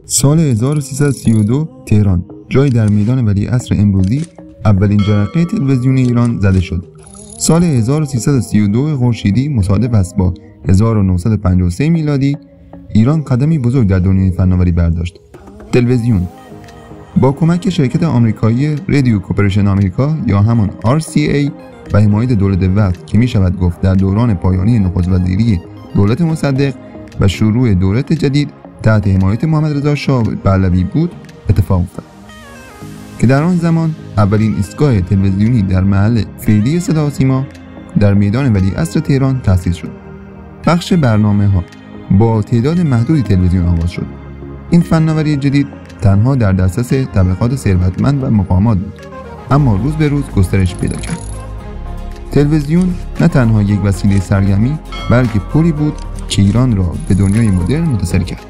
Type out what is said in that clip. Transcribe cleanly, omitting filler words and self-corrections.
سال 1332 تهران، جایی در میدان ولیعصر امروزی، اولین جرقه تلویزیونی ایران زده شد. سال 1332 خورشیدی مصادف است با 1953 میلادی، ایران قدمی بزرگ در دنیای فناوری برداشت. تلویزیون با کمک شرکت آمریکایی رادیو کورپوریشن آمریکا یا همان RCA و حمایت دولت وقت که می شود گفت در دوران پایانی نخست وزیری دولت مصدق و شروع دولت جدید تحت حمایت محمد رضا شاه پهلوی بود، اتفاق افتاد که در آن زمان اولین ایستگاه تلویزیونی در محل فعلی صدا و سیما در میدان ولیعصر تهران تأسیس شد. بخش برنامه‌ها با تعداد محدودی تلویزیون آغاز شد. این فناوری جدید تنها در دسترس طبقات ثروتمند و مقامات بود، اما روز به روز گسترش پیدا کرد. تلویزیون نه تنها یک وسیله سرگرمی بلکه پلی بود که ایران را به دنیای مدرن متصل کرد.